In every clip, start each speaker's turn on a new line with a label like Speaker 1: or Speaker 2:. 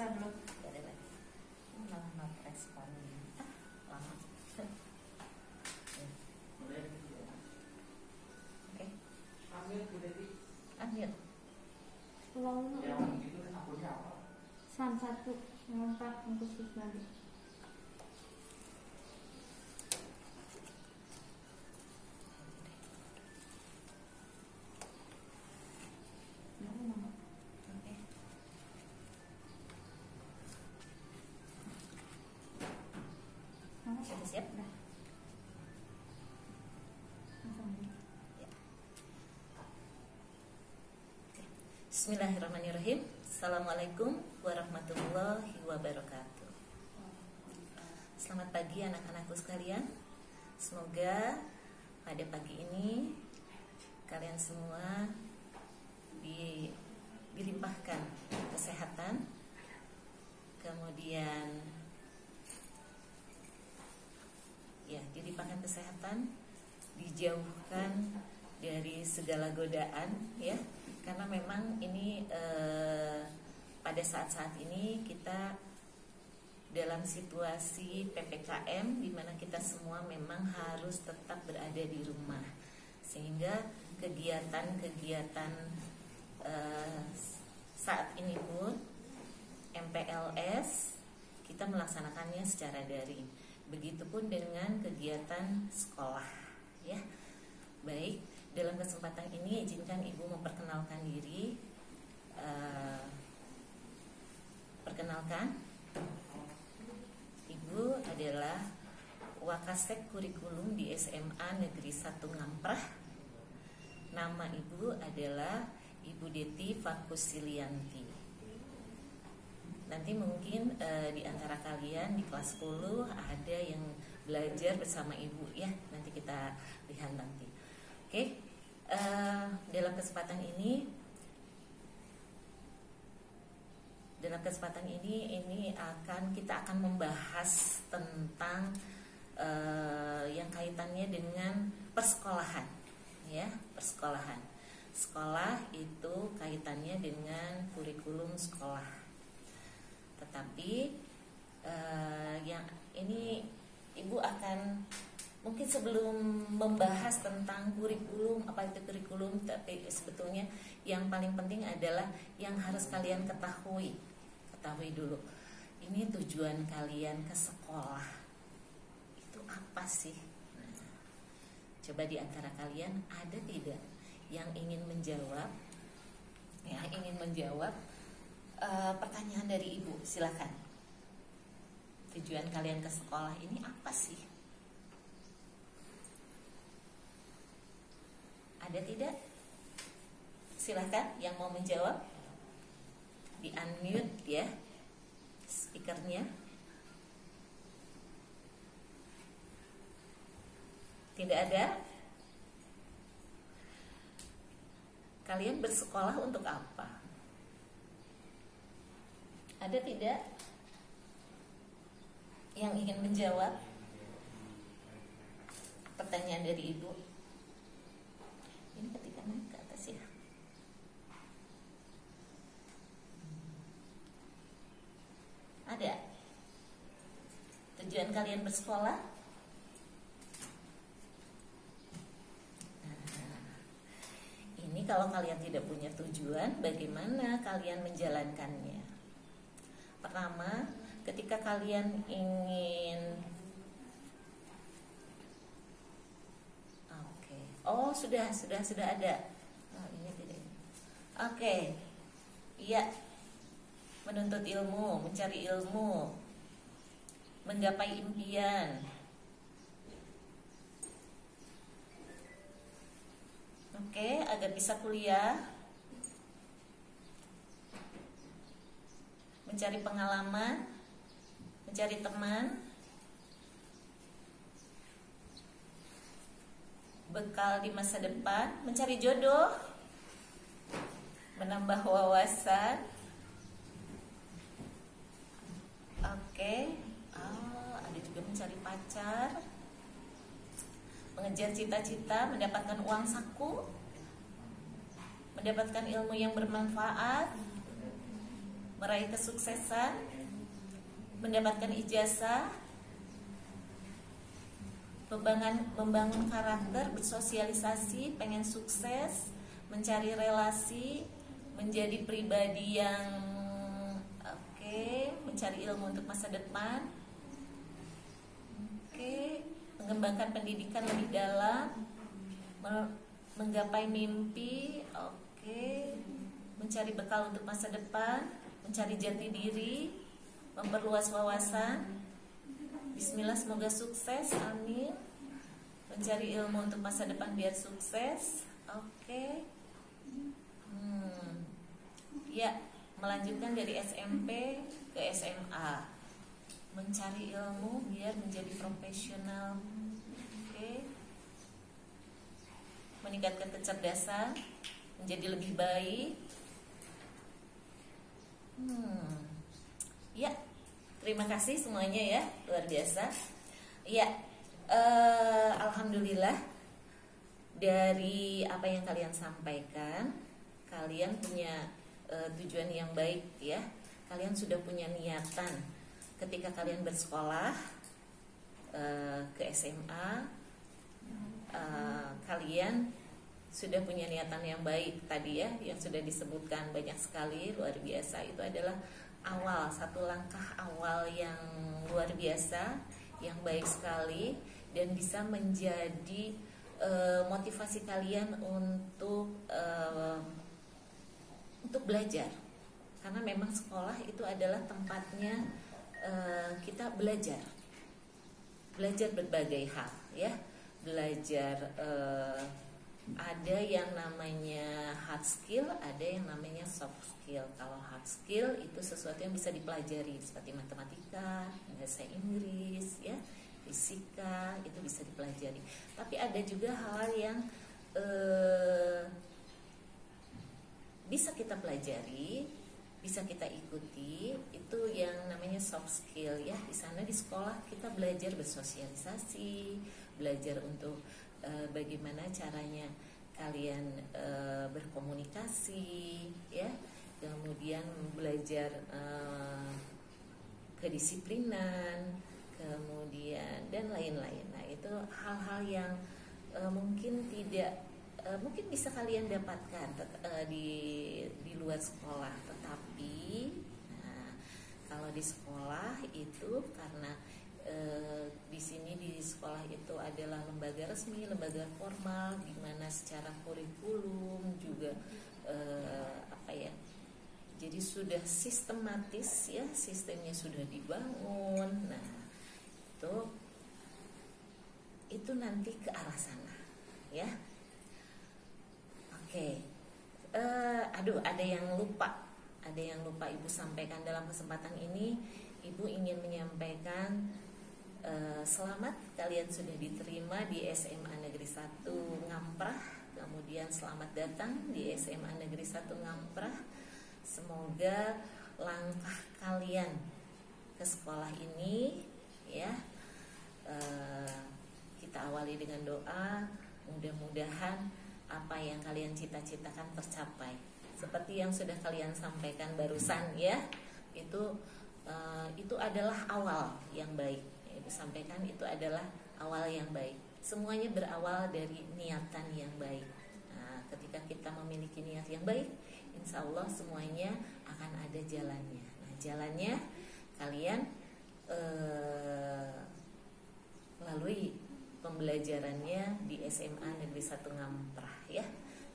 Speaker 1: Selesai belum?
Speaker 2: Ada lagi. Malah not respon. Lama. Oke. Ambil.
Speaker 1: Lalu
Speaker 3: Yang itu akunnya apa?
Speaker 1: San 1 yang 4 yang khusus nanti.
Speaker 2: Oke. Sudah siap?
Speaker 1: Udah. Langsung aja.
Speaker 2: Bismillahirrahmanirrahim. Assalamualaikum warahmatullahi wabarakatuh. Selamat pagi anak-anakku sekalian. Semoga pada pagi ini kalian semua dilimpahkan kesehatan, kemudian dilimpahkan kesehatan, dijauhkan dari segala godaan, ya. Karena memang ini pada saat-saat ini kita dalam situasi PPKM di mana kita semua memang harus tetap berada di rumah, sehingga kegiatan-kegiatan saat ini pun MPLS kita melaksanakannya secara daring. Begitupun dengan kegiatan sekolah, ya. Baik, dalam kesempatan ini izinkan Ibu memperkenalkan diri. Perkenalkan, Ibu adalah Wakasek Kurikulum di SMA Negeri 1 Ngamprah. Nama Ibu adalah Ibu Deti Fakusilianti. Nanti mungkin di antara kalian di kelas 10 ada yang belajar bersama Ibu, ya. Nanti kita lihat nanti. Oke, dalam kesempatan ini kita akan membahas tentang yang kaitannya dengan persekolahan, ya, persekolahan. Sekolah itu kaitannya dengan kurikulum sekolah. Tetapi yang ini Ibu akan mungkin sebelum membahas tentang kurikulum, apa itu kurikulum, tapi sebetulnya yang paling penting adalah yang harus kalian ketahui dulu. Ini tujuan kalian ke sekolah itu apa sih? Nah, coba di antara kalian ada tidak yang ingin menjawab? Pertanyaan dari Ibu, silakan. Tujuan kalian ke sekolah ini apa sih? Ada tidak? Silakan yang mau menjawab. Di unmute ya speakernya. Tidak ada? Kalian bersekolah untuk apa? Ada tidak yang ingin menjawab pertanyaan dari Ibu? Ini ketika naik ke atas ya. Ada? Tujuan kalian bersekolah? Ini kalau kalian tidak punya tujuan, bagaimana kalian menjalankannya? Pertama, ketika kalian ingin oh sudah ada. Oh, ini tidak. Oke. Iya. Menuntut ilmu, mencari ilmu, menggapai impian. Oke, agar bisa kuliah, mencari pengalaman, mencari teman, bekal di masa depan, mencari jodoh, menambah wawasan. Oke, ada juga mencari pacar, mengejar cita-cita, mendapatkan uang saku, mendapatkan ilmu yang bermanfaat, meraih kesuksesan, mendapatkan ijazah, membangun karakter, bersosialisasi, pengen sukses, mencari relasi, menjadi pribadi yang mencari ilmu untuk masa depan, mengembangkan pendidikan lebih dalam, menggapai mimpi, mencari bekal untuk masa depan, mencari jati diri, memperluas wawasan. Bismillah, semoga sukses, amin. Mencari ilmu untuk masa depan biar sukses. Ya, melanjutkan dari SMP ke SMA, mencari ilmu biar menjadi profesional. Meningkatkan kecerdasan, menjadi lebih baik. Ya, terima kasih semuanya ya, luar biasa. Ya, alhamdulillah dari apa yang kalian sampaikan, kalian punya tujuan yang baik ya. Kalian sudah punya niatan ketika kalian bersekolah ke SMA, kalian sudah punya niatan yang baik tadi ya, yang sudah disebutkan banyak sekali, luar biasa. Itu adalah awal, satu langkah awal yang luar biasa, yang baik sekali, dan bisa menjadi motivasi kalian untuk belajar. Karena memang sekolah itu adalah tempatnya kita belajar berbagai hal ya, belajar ada yang namanya hard skill, ada yang namanya soft skill. Kalau hard skill itu sesuatu yang bisa dipelajari seperti matematika, bahasa Inggris ya, fisika, itu bisa dipelajari. Tapi ada juga hal yang bisa kita pelajari, bisa kita ikuti, itu yang namanya soft skill ya. Di sana di sekolah kita belajar bersosialisasi, belajar untuk bagaimana caranya kalian berkomunikasi ya, kemudian belajar kedisiplinan, kemudian dan lain-lain. Nah, itu hal-hal yang mungkin mungkin bisa kalian dapatkan di luar sekolah, tetapi kalau di sekolah itu karena di sini di sekolah itu adalah lembaga resmi, lembaga formal, di mana secara kurikulum juga jadi sudah sistematis ya, sistemnya sudah dibangun. Nah, itu nanti ke arah sana ya. Ada yang lupa Ibu sampaikan dalam kesempatan ini. Ibu ingin menyampaikan selamat, kalian sudah diterima di SMA Negeri 1 Ngamprah. Kemudian selamat datang di SMA Negeri 1 Ngamprah. Semoga langkah kalian ke sekolah ini ya, kita awali dengan doa, mudah-mudahan apa yang kalian cita-citakan tercapai. Seperti yang sudah kalian sampaikan barusan ya, itu adalah awal yang baik. Ibu sampaikan itu adalah awal yang baik. Semuanya berawal dari niatan yang baik. Nah, ketika kita memiliki niat yang baik, insya Allah semuanya akan ada jalannya. Nah, jalannya kalian lalui pembelajarannya di SMA Negeri 1 Ngamprah ya.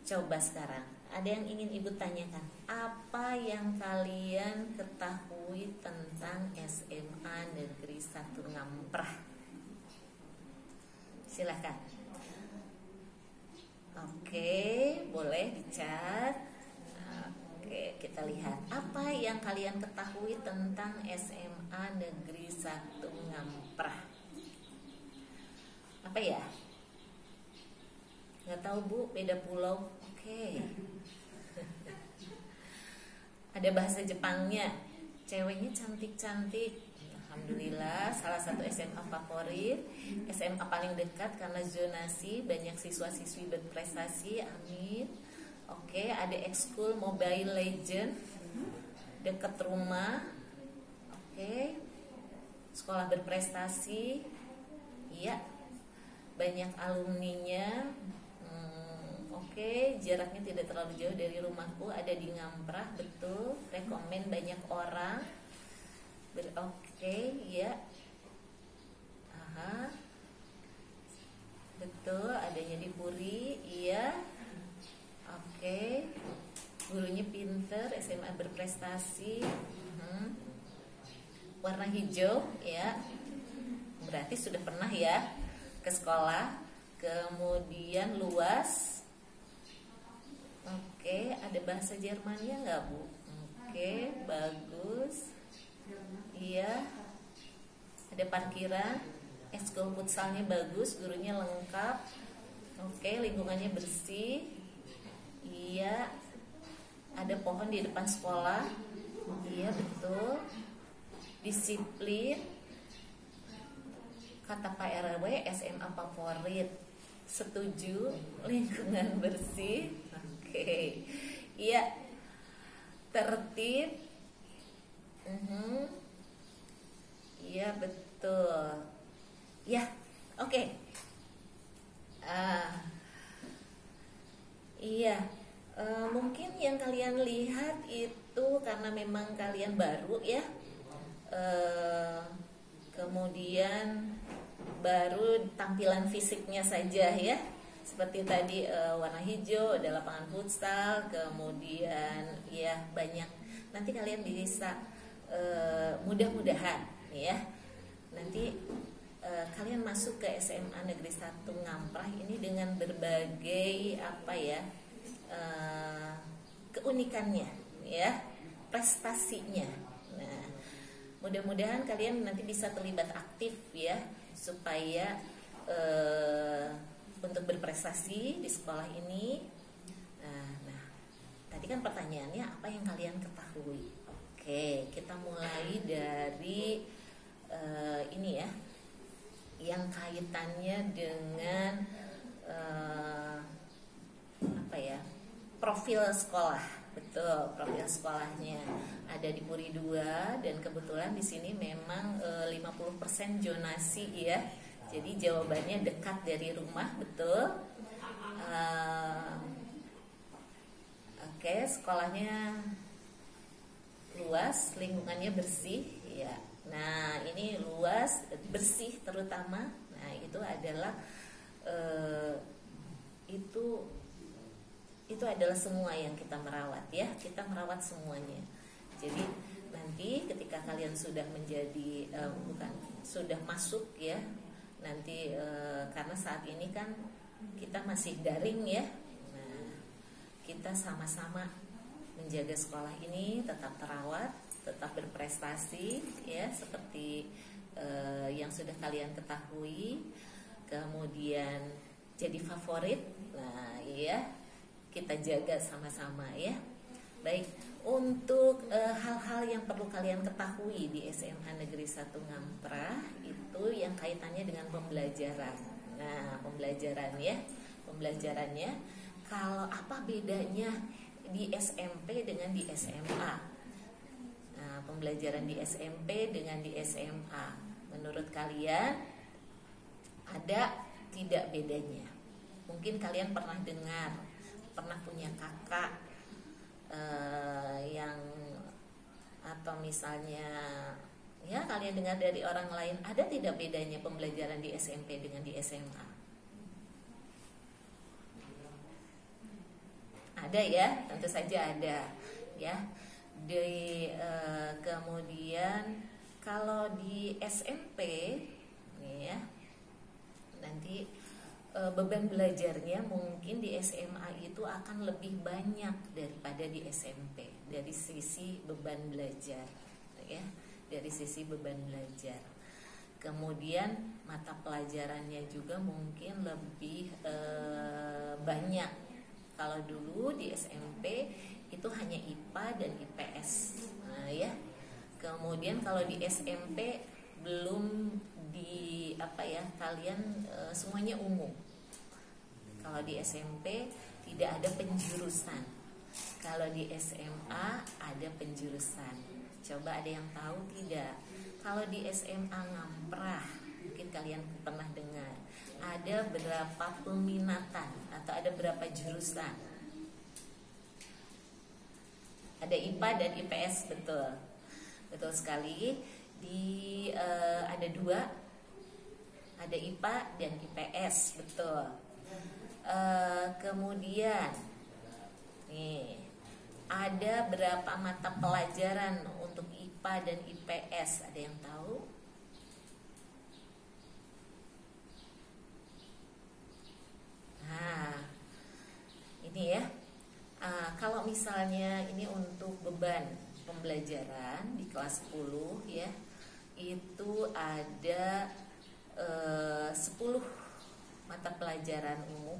Speaker 2: Coba sekarang, ada yang ingin Ibu tanyakan? Apa yang kalian ketahui tentang SMA Negeri 1 Ngamprah? Silakan. Oke, boleh dicat. Oke, kita lihat apa yang kalian ketahui tentang SMA Negeri 1 Ngamprah. Apa ya? Nggak tahu Bu, beda pulau. Oke. Ada bahasa Jepangnya. Ceweknya cantik-cantik. Alhamdulillah, salah satu SMA favorit, SMA paling dekat karena zonasi, banyak siswa-siswi berprestasi. Amin. Oke, ada ekskul Mobile Legend. dekat rumah. Oke. Sekolah berprestasi. Iya. Banyak alumninya. Oke, jaraknya tidak terlalu jauh dari rumahku, ada di Ngamprah, betul. Rekomen banyak orang. Oke, ya. Aha. Betul, adanya di Puri, iya. Oke. Gurunya pinter, SMA berprestasi. Warna hijau, ya. Berarti sudah pernah ya ke sekolah. Kemudian luas. Oke, ada bahasa Jermannya nggak, Bu? Oke, bagus. Iya. Ada parkiran. Ekskul futsalnya bagus, gurunya lengkap. Oke, lingkungannya bersih. Iya. Ada pohon di depan sekolah. Iya, betul. Disiplin. Kata Pak RW, SMA favorit. Setuju. Lingkungan bersih. Oke. Iya. Tertib. Iya, betul. Ya, oke. Iya. Mungkin yang kalian lihat itu karena memang kalian baru ya. Kemudian baru tampilan fisiknya saja ya. Seperti tadi warna hijau, ada lapangan futsal, kemudian ya banyak. Nanti kalian bisa mudah-mudahan ya. Nanti kalian masuk ke SMA Negeri 1 Ngamprah ini dengan berbagai apa ya keunikannya ya, prestasinya. Nah, mudah-mudahan kalian nanti bisa terlibat aktif ya supaya untuk berprestasi di sekolah ini. Nah, tadi kan pertanyaannya apa yang kalian ketahui. Oke, kita mulai dari ini ya, yang kaitannya dengan apa ya, profil sekolah. Betul, profil sekolahnya ada di Puri 2 dan kebetulan di sini memang 50% zonasi ya. Jadi jawabannya dekat dari rumah, betul. Oke, sekolahnya luas, lingkungannya bersih ya. Nah, ini luas, bersih terutama. Nah, itu adalah itu adalah semua yang kita merawat ya. Kita merawat semuanya. Jadi nanti ketika kalian sudah menjadi sudah masuk ya. Nanti karena saat ini kan kita masih daring ya. Nah, kita sama-sama menjaga sekolah ini tetap terawat, tetap berprestasi ya, seperti yang sudah kalian ketahui. Kemudian jadi favorit. Nah, ya, kita jaga sama-sama ya. Baik, untuk hal-hal yang perlu kalian ketahui di SMA Negeri 1 Ngamprah itu yang kaitannya dengan pembelajaran. Nah, pembelajarannya kalau apa bedanya di SMP dengan di SMA? Nah, pembelajaran di SMP dengan di SMA, menurut kalian ada tidak bedanya? Mungkin kalian pernah dengar, pernah punya kakak yang atau misalnya ya kalian dengar dari orang lain, ada tidak bedanya pembelajaran di SMP dengan di SMA? Ada ya, tentu saja ada ya. Kemudian kalau di SMP nih ya, nanti beban belajarnya mungkin di SMA itu akan lebih banyak daripada di SMP dari sisi beban belajar ya, dari sisi beban belajar. Kemudian mata pelajarannya juga mungkin lebih banyak. Kalau dulu di SMP itu hanya IPA dan IPS, nah, ya. Kemudian kalau di SMP belum di apa ya, kalian semuanya umum. Kalau di SMP tidak ada penjurusan. Kalau di SMA ada penjurusan. Coba ada yang tahu tidak? Kalau di SMA Ngamprah, mungkin kalian pernah dengar, ada berapa peminatan atau ada berapa jurusan? Ada IPA dan IPS, betul. Betul sekali. Ada dua, ada IPA dan IPS, betul. Kemudian nih, ada berapa mata pelajaran untuk IPA dan IPS? Ada yang tahu? Nah, ini ya. Kalau misalnya ini untuk beban pembelajaran di kelas 10 ya, itu ada 10 mata pelajaran umum.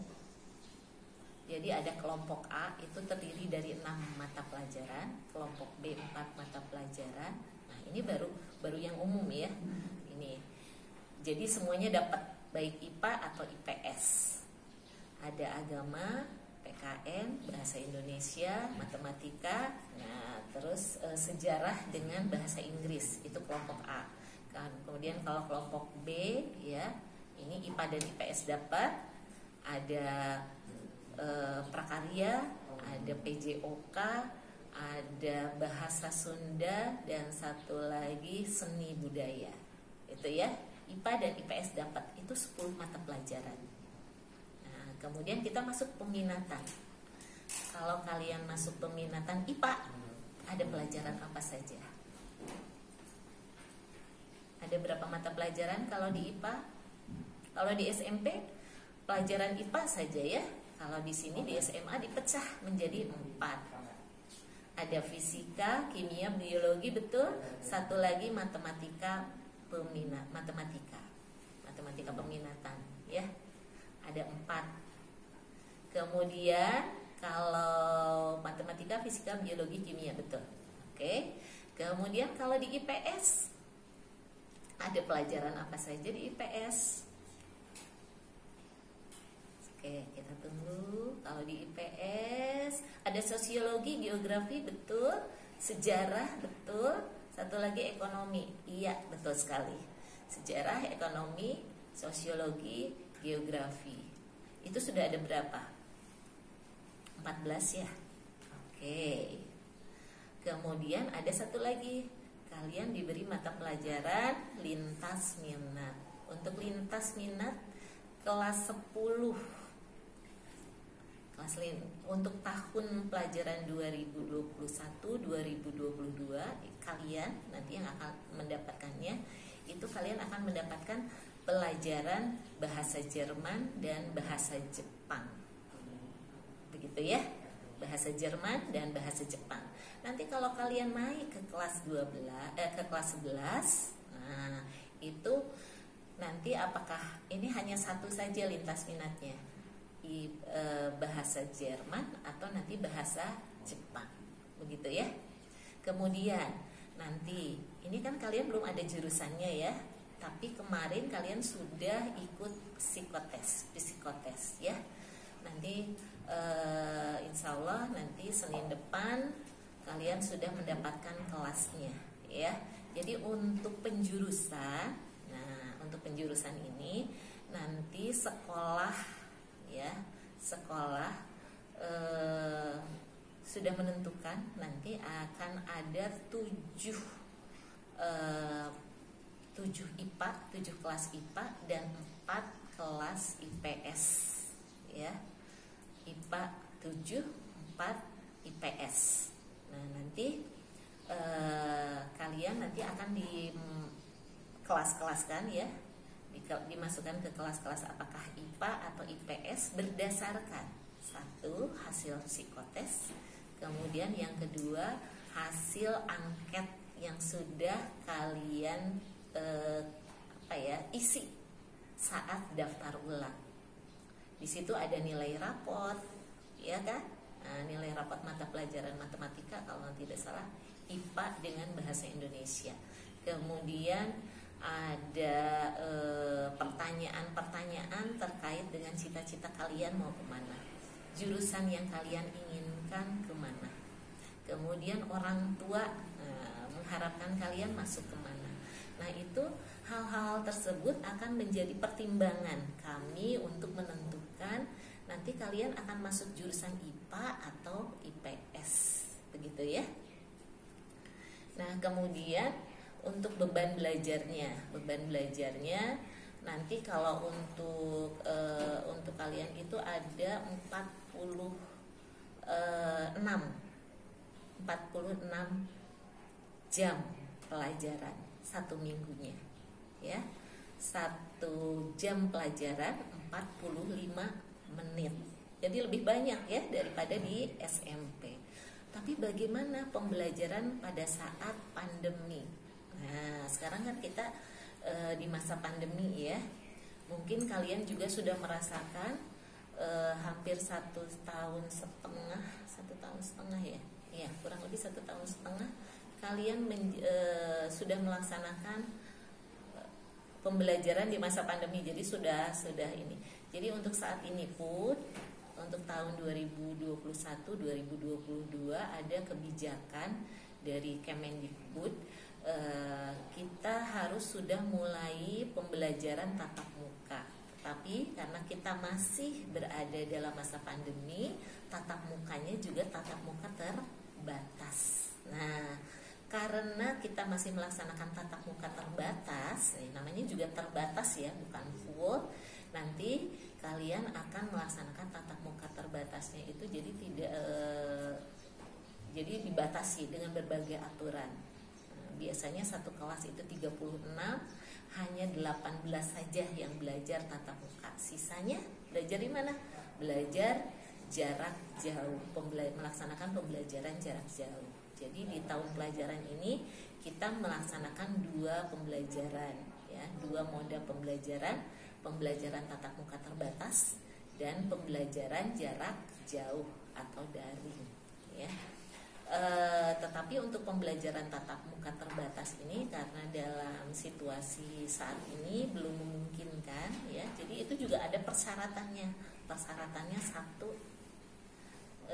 Speaker 2: Jadi ada kelompok A itu terdiri dari 6 mata pelajaran, kelompok B 4 mata pelajaran. Nah, ini baru yang umum ya. Ini. Jadi semuanya dapat, baik IPA atau IPS. Ada agama, PKN, bahasa Indonesia, matematika, nah terus sejarah dengan bahasa Inggris, itu kelompok A. Kemudian kalau kelompok B ya, ini IPA dan IPS dapat, ada prakarya, ada PJOK, ada bahasa Sunda, dan satu lagi seni budaya. Itu ya, IPA dan IPS dapat, itu 10 mata pelajaran. Nah, kemudian kita masuk peminatan. Kalau kalian masuk peminatan IPA, ada pelajaran apa saja? Ada berapa mata pelajaran kalau di IPA? Kalau di SMP, pelajaran IPA saja ya. Kalau di sini di SMA dipecah menjadi 4. Ada fisika, kimia, biologi, betul. Satu lagi matematika matematika peminatan ya. Ada 4. Kemudian kalau matematika, fisika, biologi, kimia, betul. Oke. Kemudian kalau di IPS ada pelajaran apa saja di IPS? Oke, kita tunggu. Kalau di IPS ada sosiologi, geografi, betul. Sejarah, betul. Satu lagi ekonomi. Iya, betul sekali. Sejarah, ekonomi, sosiologi, geografi. Itu sudah ada berapa? 14 ya. Oke. Kemudian ada satu lagi. Kalian diberi mata pelajaran lintas minat. Untuk lintas minat kelas 10. Untuk tahun pelajaran 2021-2022 kalian nanti yang akan mendapatkannya itu kalian akan mendapatkan pelajaran bahasa Jerman dan bahasa Jepang. Begitu ya, bahasa Jerman dan bahasa Jepang. Nanti kalau kalian naik ke kelas 11, nah itu nanti apakah ini hanya satu saja lintas minatnya? Bahasa Jerman atau nanti bahasa Jepang, begitu ya. Kemudian nanti ini kan kalian belum ada jurusannya ya, tapi kemarin kalian sudah ikut psikotes ya. Nanti insya Allah nanti Senin depan kalian sudah mendapatkan kelasnya ya. Jadi untuk penjurusan, nah untuk penjurusan ini nanti sekolah sudah menentukan nanti akan ada 7 IPA, 7 kelas IPA dan 4 kelas IPS ya. IPA 7, 4 IPS. Nah, nanti kalian nanti akan di kelas-kelaskan ya, dimasukkan ke kelas-kelas apakah IPA atau IPS berdasarkan satu hasil psikotes, kemudian yang kedua hasil angket yang sudah kalian isi saat daftar ulang. Di situ ada nilai rapot, ya kan? Nah, nilai rapot mata pelajaran matematika kalau tidak salah IPA dengan bahasa Indonesia. Kemudian ada pertanyaan-pertanyaan terkait dengan cita-cita kalian mau kemana, jurusan yang kalian inginkan. menginginkan kemana. Kemudian orang tua mengharapkan kalian masuk kemana. Nah itu hal-hal tersebut akan menjadi pertimbangan kami untuk menentukan nanti kalian akan masuk jurusan IPA atau IPS, begitu ya. Nah kemudian untuk beban belajarnya nanti kalau untuk kalian itu ada 46 jam pelajaran satu minggunya ya. 1 jam pelajaran 45 menit. Jadi lebih banyak ya daripada di SMP. Tapi bagaimana pembelajaran pada saat pandemi? Nah, sekarang kan kita di masa pandemi ya. Mungkin kalian juga sudah merasakan hampir 1,5 tahun ya. Ya, kurang lebih 1,5 tahun kalian sudah melaksanakan pembelajaran di masa pandemi. Jadi sudah ini. Jadi untuk saat ini pun untuk tahun 2021-2022 ada kebijakan dari Kemendikbud, kita harus sudah mulai pembelajaran tatap muka. Tapi karena kita masih berada dalam masa pandemi, tatap mukanya juga tatap muka terbatas. Nah, karena kita masih melaksanakan tatap muka terbatas, namanya juga terbatas ya, bukan full. Nanti kalian akan melaksanakan tatap muka terbatasnya itu jadi tidak jadi dibatasi dengan berbagai aturan. Biasanya satu kelas itu 36, hanya 18 saja yang belajar tatap muka. Sisanya belajar di mana? Belajar jarak jauh, melaksanakan pembelajaran jarak jauh. Jadi di tahun pelajaran ini kita melaksanakan 2 pembelajaran ya, 2 moda pembelajaran, pembelajaran tatap muka terbatas dan pembelajaran jarak jauh atau daring ya. Tetapi untuk pembelajaran tatap muka terbatas ini karena dalam situasi saat ini belum memungkinkan ya, jadi itu juga ada persyaratannya. Persyaratannya satu,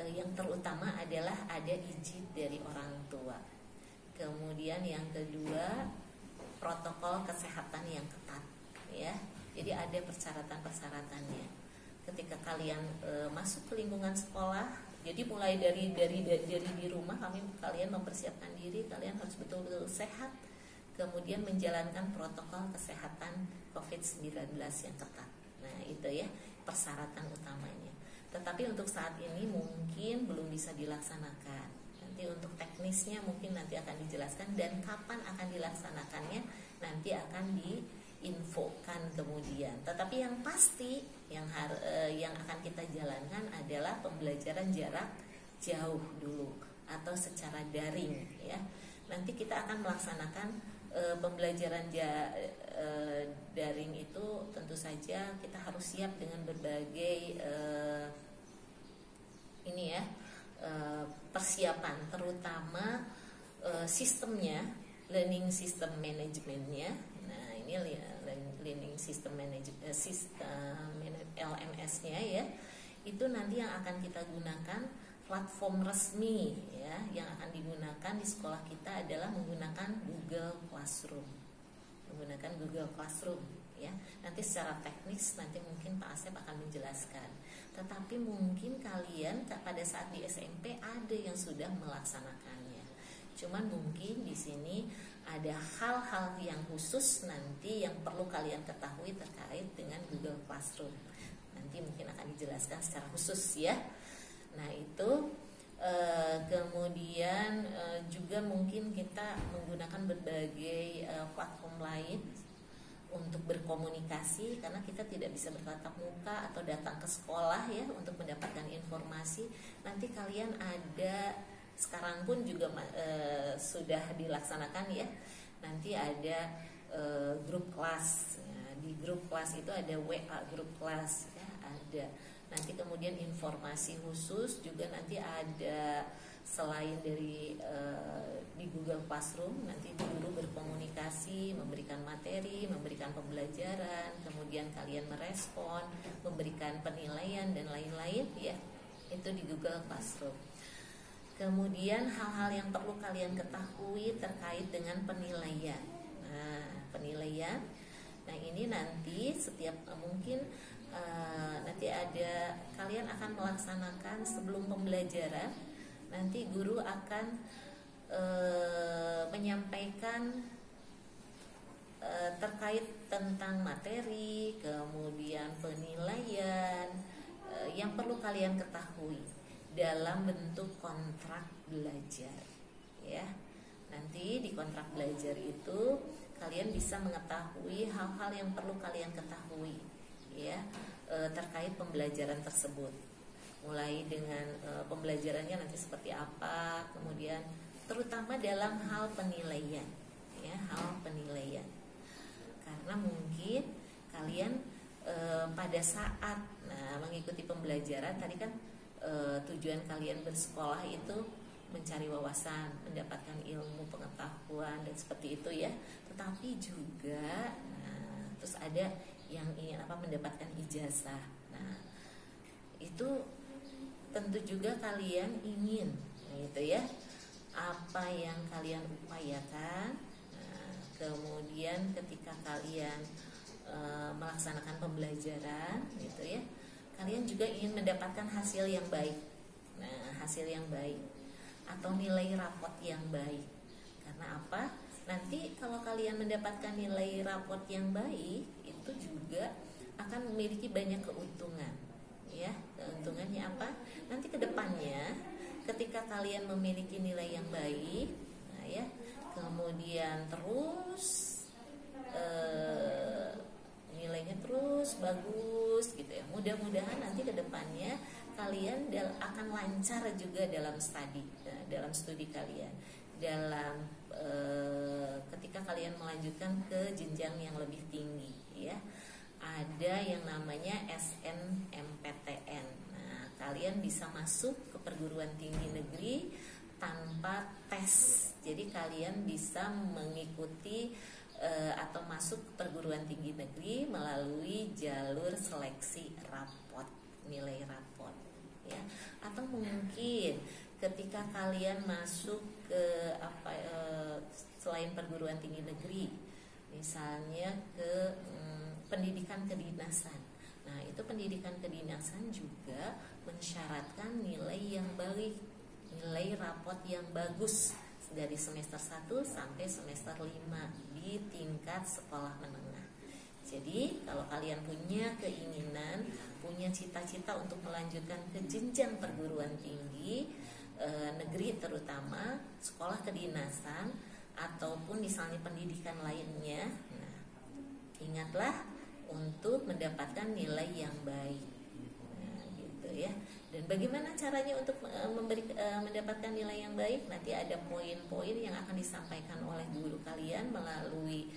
Speaker 2: yang terutama adalah ada izin dari orang tua. Kemudian yang kedua, protokol kesehatan yang ketat ya. Jadi ada persyaratan-persyaratannya. Ketika kalian masuk ke lingkungan sekolah, jadi mulai dari di rumah kalian mempersiapkan diri, kalian harus betul-betul sehat, kemudian menjalankan protokol kesehatan COVID-19 yang ketat. Nah, itu ya persyaratan utamanya. Tetapi untuk saat ini mungkin belum bisa dilaksanakan. Nanti untuk teknisnya mungkin nanti akan dijelaskan, dan kapan akan dilaksanakannya nanti akan diinfokan kemudian. Tetapi yang pasti yang akan kita jalankan adalah pembelajaran jarak jauh dulu atau secara daring ya. Nanti kita akan melaksanakan pembelajaran daring itu tentu saja kita harus siap dengan berbagai persiapan, terutama sistemnya, learning system managementnya. Nah ini learning system management LMS-nya ya, itu nanti yang akan kita gunakan platform resmi ya, yang akan digunakan di sekolah kita adalah menggunakan Google Classroom. Ya. Nanti secara teknis nanti mungkin Pak Asep akan menjelaskan. Tetapi mungkin kalian pada saat di SMP ada yang sudah melaksanakannya. Cuman mungkin di sini ada hal-hal yang khusus nanti yang perlu kalian ketahui terkait dengan Google Classroom. Nanti mungkin akan dijelaskan secara khusus ya. Nah itu kemudian juga mungkin kita menggunakan berbagai platform lain untuk berkomunikasi, karena kita tidak bisa bertatap muka atau datang ke sekolah ya untuk mendapatkan informasi. Nanti kalian ada, sekarang pun juga sudah dilaksanakan ya, nanti ada grup kelas ya. Di grup kelas itu ada WA grup kelas ya, ada. Nanti kemudian informasi khusus juga nanti ada, selain dari di Google Classroom, nanti guru berkomunikasi, memberikan materi, memberikan pembelajaran, kemudian kalian merespon, memberikan penilaian dan lain-lain ya, itu di Google Classroom. Kemudian hal-hal yang perlu kalian ketahui terkait dengan penilaian. Nah, penilaian. Nah, ini nanti setiap mungkin nanti ada kalian akan melaksanakan sebelum pembelajaran. Nanti guru akan menyampaikan terkait tentang materi, kemudian penilaian yang perlu kalian ketahui dalam bentuk kontrak belajar, ya. Nanti di kontrak belajar itu kalian bisa mengetahui hal-hal yang perlu kalian ketahui, ya, terkait pembelajaran tersebut. Mulai dengan pembelajarannya nanti seperti apa, kemudian terutama dalam hal penilaian, ya, hal penilaian. Karena mungkin kalian pada saat mengikuti pembelajaran tadi kan tujuan kalian bersekolah itu mencari wawasan, mendapatkan ilmu, pengetahuan dan seperti itu, ya. Tetapi juga terus ada yang ingin mendapatkan ijazah. Nah, itu tentu juga kalian ingin, gitu ya, apa yang kalian upayakan. Kemudian ketika kalian melaksanakan pembelajaran, gitu ya, kalian juga ingin mendapatkan hasil yang baik. Nah, hasil yang baik atau nilai rapot yang baik. Karena apa? Nanti kalau kalian mendapatkan nilai rapot yang baik, itu juga akan memiliki banyak keuntungan, ya. Keuntungannya apa? Nanti kedepannya ketika kalian memiliki nilai yang baik, nah, ya, kemudian terus nilainya terus bagus, gitu ya. Mudah-mudahan nanti kedepannya kalian akan lancar juga dalam studi kalian, dalam ketika kalian melanjutkan ke jenjang yang lebih tinggi, ya. Ada yang namanya SNMPTN. Nah, kalian bisa masuk ke perguruan tinggi negeri tanpa tes. Jadi kalian bisa mengikuti atau masuk ke perguruan tinggi negeri melalui jalur seleksi rapot, nilai rapot, ya. Atau mungkin ketika kalian masuk ke selain perguruan tinggi negeri, misalnya ke pendidikan kedinasan. Nah, itu pendidikan kedinasan juga mensyaratkan nilai yang baik, nilai rapot yang bagus dari semester 1 sampai semester 5 di tingkat sekolah menengah. Jadi kalau kalian punya keinginan, punya cita-cita untuk melanjutkan ke jenjang perguruan tinggi negeri, terutama sekolah kedinasan ataupun misalnya pendidikan lainnya, nah, ingatlah untuk mendapatkan nilai yang baik. Nah, gitu ya. Dan bagaimana caranya untuk mendapatkan nilai yang baik? Nanti ada poin-poin yang akan disampaikan oleh guru kalian melalui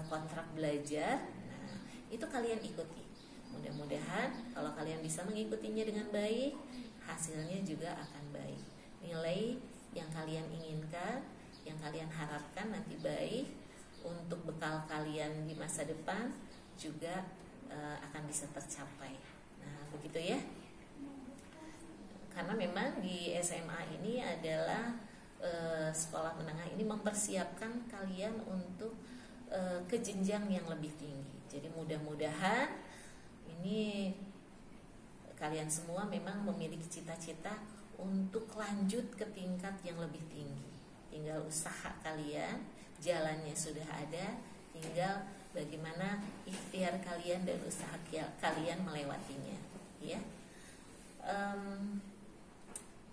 Speaker 2: kontrak belajar. Nah, itu kalian ikuti. Mudah-mudahan kalau kalian bisa mengikutinya dengan baik, hasilnya juga akan baik. Nilai yang kalian inginkan, yang kalian harapkan nanti baik, untuk bekal kalian di masa depan juga akan bisa tercapai. Nah, begitu ya. Karena memang di SMA ini adalah sekolah menengah ini mempersiapkan kalian untuk ke jenjang yang lebih tinggi. Jadi mudah-mudahan ini kalian semua memang memiliki cita-cita untuk lanjut ke tingkat yang lebih tinggi. Tinggal usaha kalian, jalannya sudah ada, tinggal bagaimana ikhtiar kalian dan usaha kalian melewatinya, ya.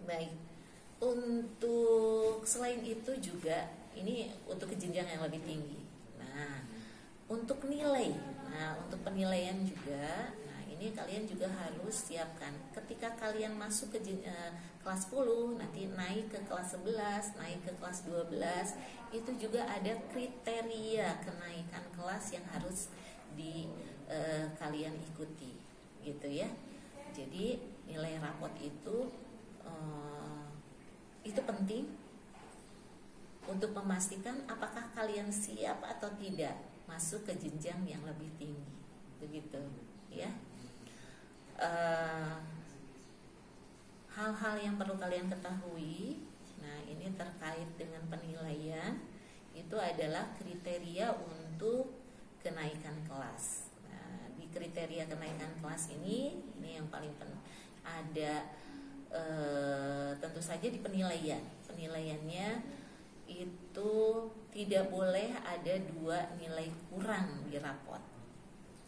Speaker 2: Baik, untuk selain itu juga ini untuk ke jenjang yang lebih tinggi. Nah, untuk nilai, untuk penilaian juga, nah ini kalian juga harus siapkan. Ketika kalian masuk ke kelas 10, nanti naik ke kelas 11, naik ke kelas 12, itu juga ada kriteria kenaikan kelas yang harus kalian ikuti, gitu ya. Jadi nilai rapot itu penting untuk memastikan apakah kalian siap atau tidak masuk ke jenjang yang lebih tinggi, begitu ya. hal-hal yang perlu kalian ketahui. Nah, ini terkait dengan penilaian, itu adalah kriteria untuk kenaikan kelas. Nah, di kriteria kenaikan kelas ini yang paling penting ada tentu saja di penilaian. Penilaiannya itu tidak boleh ada 2 nilai kurang di rapot.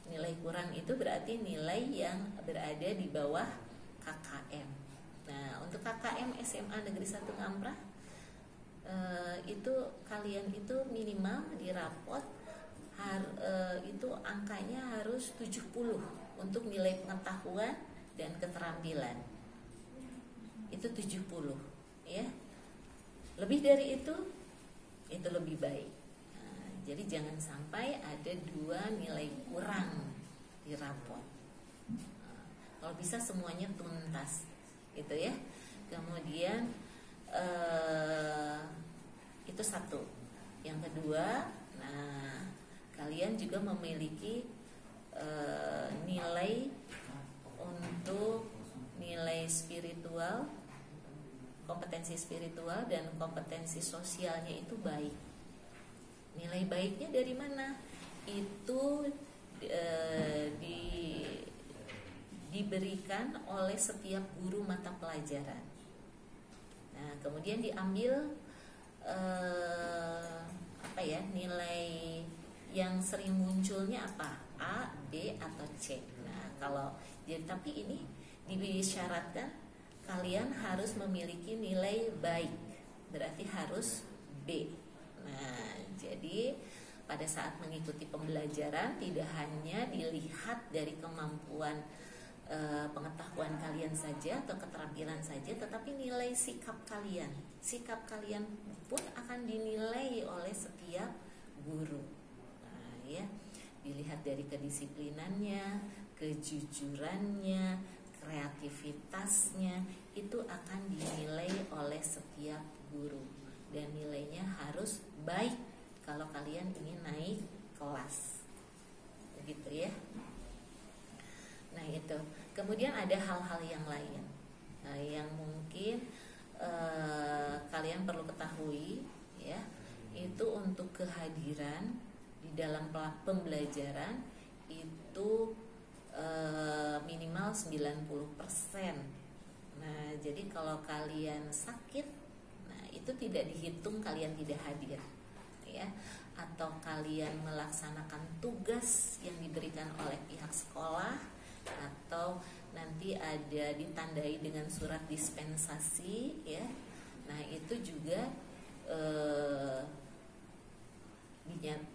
Speaker 2: Nilai kurang itu berarti nilai yang berada di bawah KKM. Nah, untuk KKM SMA Negeri 1 Ngamprah itu kalian itu minimal di rapot itu angkanya harus 70 untuk nilai pengetahuan dan keterampilan. Itu 70 ya. Lebih dari itu lebih baik. Nah, jadi jangan sampai ada 2 nilai kurang di rapot. Nah, kalau bisa semuanya tuntas, gitu ya. Kemudian itu satu. Yang kedua, nah kalian juga memiliki nilai untuk nilai spiritual, kompetensi spiritual dan kompetensi sosialnya itu baik. Nilai baiknya dari mana? Itu diberikan oleh setiap guru mata pelajaran. Nah, kemudian diambil nilai yang sering munculnya apa? A, B atau C. Nah, kalau jadi tapi ini disyaratkan kalian harus memiliki nilai baik, berarti harus B. Nah, jadi pada saat mengikuti pembelajaran tidak hanya dilihat dari kemampuan pengetahuan kalian saja atau keterampilan saja, tetapi nilai sikap kalian. Sikap kalian pun akan dinilai oleh setiap guru. Nah, ya, dilihat dari kedisiplinannya, kejujurannya, kreativitasnya, itu akan dinilai oleh setiap guru dan nilainya harus baik kalau kalian ingin naik kelas, begitu ya. Nah, itu kemudian ada hal-hal yang lain yang mungkin kalian perlu ketahui ya, itu untuk kehadiran di dalam pembelajaran itu minimal 90%. Nah, jadi kalau kalian sakit, nah itu tidak dihitung kalian tidak hadir ya, atau kalian melaksanakan tugas yang diberikan oleh pihak sekolah, atau nanti ada ditandai dengan surat dispensasi ya. Nah, itu juga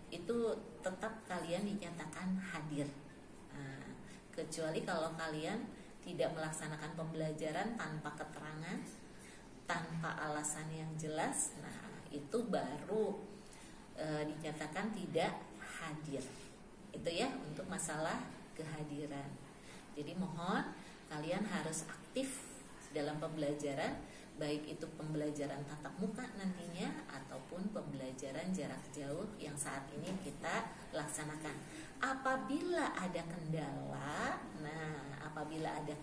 Speaker 2: itu tetap kalian dinyatakan hadir. Nah, kecuali kalau kalian tidak melaksanakan pembelajaran tanpa keterangan, tanpa alasan yang jelas, nah itu baru dinyatakan tidak hadir. Itu ya untuk masalah kehadiran. Jadi mohon kalian harus aktif dalam pembelajaran, baik itu pembelajaran tatap muka nantinya ataupun pembelajaran jarak jauh yang saat ini kita laksanakan. Apabila ada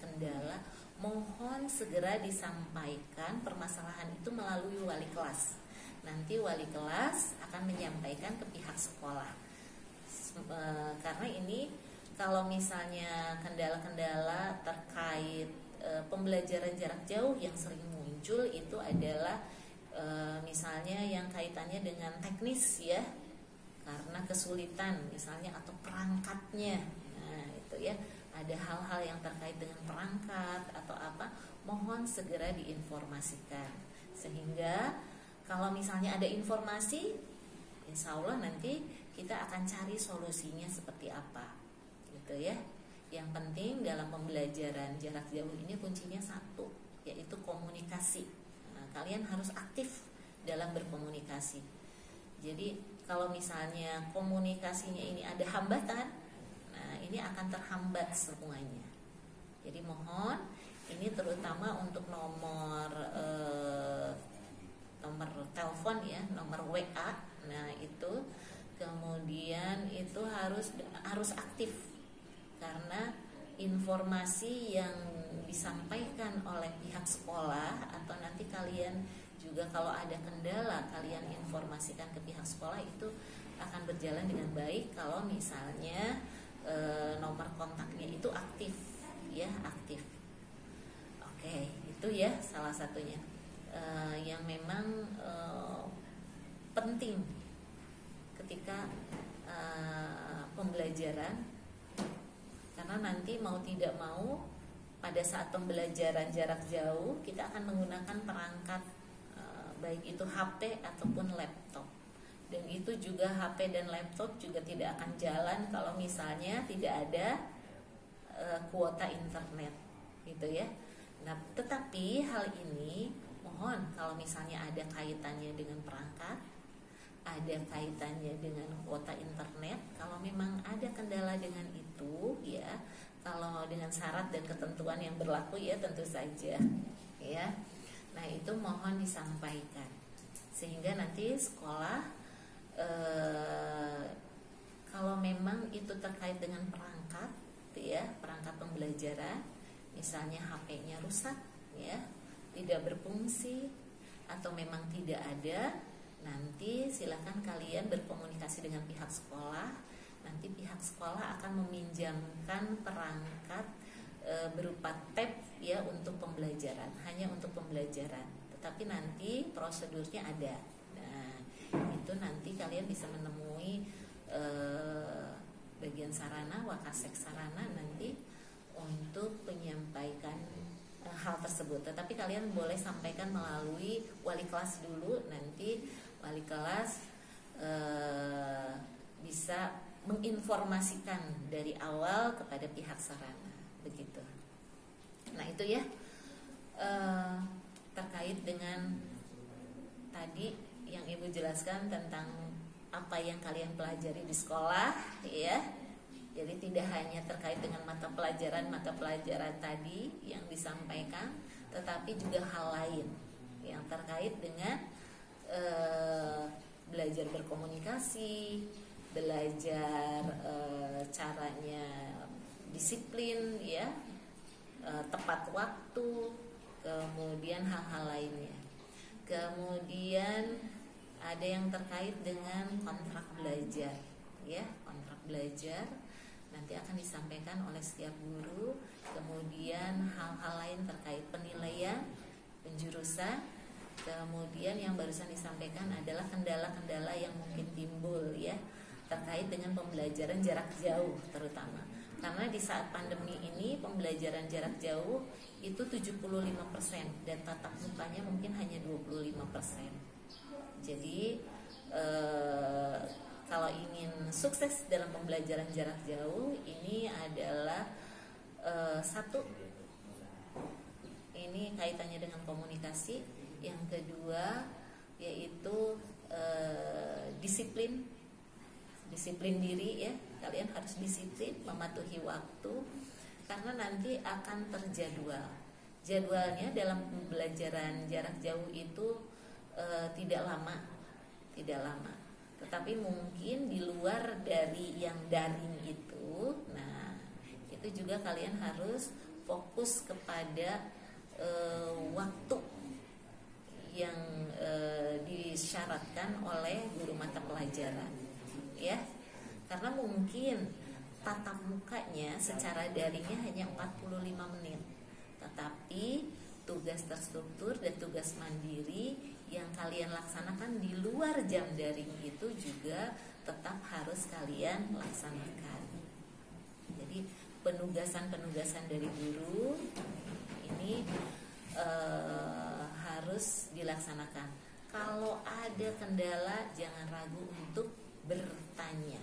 Speaker 2: kendala, mohon segera disampaikan permasalahan itu melalui wali kelas. Nanti wali kelas akan menyampaikan ke pihak sekolah. Karena ini kalau misalnya kendala-kendala terkait pembelajaran jarak jauh yang sering muncul itu adalah misalnya yang kaitannya dengan teknis ya, karena kesulitan misalnya atau perangkatnya. Nah, itu ya, ada hal-hal yang terkait dengan perangkat atau apa, mohon segera diinformasikan. Sehingga kalau misalnya ada informasi, insya Allah nanti kita akan cari solusinya seperti apa, gitu ya. Yang penting dalam pembelajaran jarak jauh ini kuncinya satu, yaitu komunikasi. Nah, kalian harus aktif dalam berkomunikasi. Jadi kalau misalnya komunikasinya ini ada hambatan, nah ini akan terhambat semuanya. Jadi mohon, ini terutama untuk nomor telepon ya, nomor WA. Nah itu, kemudian itu harus aktif, karena informasi yang disampaikan oleh pihak sekolah, atau nanti kalian juga kalau ada kendala kalian informasikan ke pihak sekolah, itu akan berjalan dengan baik kalau misalnya nomor kontaknya itu aktif, ya, aktif. Oke, itu ya salah satunya yang memang penting ketika pembelajaran, karena nanti mau tidak mau pada saat pembelajaran jarak jauh kita akan menggunakan perangkat baik itu HP ataupun laptop, dan itu juga HP dan laptop juga tidak akan jalan kalau misalnya tidak ada kuota internet, gitu ya. Nah, tetapi hal ini mohon kalau misalnya ada kaitannya dengan perangkat, ada kaitannya dengan kuota internet, kalau memang ada kendala dengan itu, ya, kalau dengan syarat dan ketentuan yang berlaku, ya tentu saja, ya. Nah, itu mohon disampaikan sehingga nanti sekolah kalau memang itu terkait dengan perangkat, ya, perangkat pembelajaran, misalnya HP-nya rusak, ya, tidak berfungsi atau memang tidak ada, nanti silakan kalian berkomunikasi dengan pihak sekolah. Nanti pihak sekolah akan meminjamkan perangkat berupa tab, ya, untuk pembelajaran, hanya untuk pembelajaran. Tetapi nanti prosedurnya ada. Nah, itu nanti kalian bisa menemui bagian sarana, wakasek sarana nanti untuk menyampaikan hal tersebut. Tetapi kalian boleh sampaikan melalui wali kelas dulu. Nanti wali kelas bisa menginformasikan dari awal kepada pihak sarana, begitu. Nah, itu ya terkait dengan tadi yang Ibu jelaskan tentang apa yang kalian pelajari di sekolah, ya. Jadi tidak hanya terkait dengan mata pelajaran tadi yang disampaikan, tetapi juga hal lain yang terkait dengan belajar berkomunikasi, belajar caranya disiplin, ya, tepat waktu, kemudian hal-hal lainnya. Kemudian ada yang terkait dengan kontrak belajar, ya, kontrak belajar nanti akan disampaikan oleh setiap guru. Kemudian hal-hal lain terkait penilaian, penjurusan. Kemudian yang barusan disampaikan adalah kendala-kendala yang mungkin timbul, ya, terkait dengan pembelajaran jarak jauh terutama. Karena di saat pandemi ini pembelajaran jarak jauh itu 75% dan tatap mukanya mungkin hanya 25%. Jadi kalau ingin sukses dalam pembelajaran jarak jauh, ini adalah satu, ini kaitannya dengan komunikasi. Yang kedua yaitu disiplin diri, ya. Kalian harus disiplin, mematuhi waktu, karena nanti akan terjadwal. Jadwalnya dalam pembelajaran jarak jauh itu tidak lama, tetapi mungkin di luar dari yang daring itu. Nah, itu juga kalian harus fokus kepada waktu yang disyaratkan oleh guru mata pelajaran, ya. Karena mungkin tatap mukanya secara daringnya hanya 45 menit, tetapi tugas terstruktur dan tugas mandiri yang kalian laksanakan di luar jam daring itu juga tetap harus kalian laksanakan. Jadi penugasan dari guru ini harus dilaksanakan. Kalau ada kendala, jangan ragu untuk bertanya.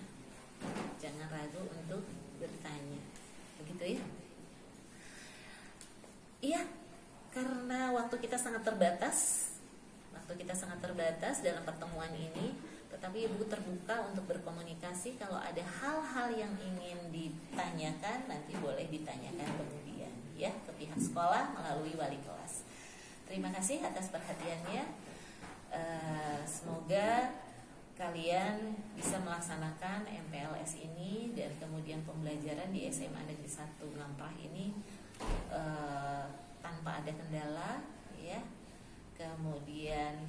Speaker 2: Begitu, ya. Iya, karena waktu kita sangat terbatas dalam pertemuan ini, tetapi Ibu terbuka untuk berkomunikasi. Kalau ada hal-hal yang ingin ditanyakan, nanti boleh ditanyakan kemudian, ya, ke pihak sekolah melalui wali kelas. Terima kasih atas perhatiannya. Semoga kalian bisa melaksanakan MPLS ini dan kemudian pembelajaran di SMA Negeri 1 Ngamprah ini tanpa ada kendala, ya. Kemudian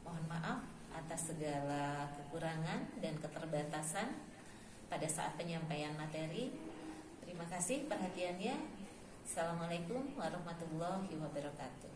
Speaker 2: mohon maaf atas segala kekurangan dan keterbatasan pada saat penyampaian materi. Terima kasih perhatiannya. Assalamualaikum warahmatullahi wabarakatuh.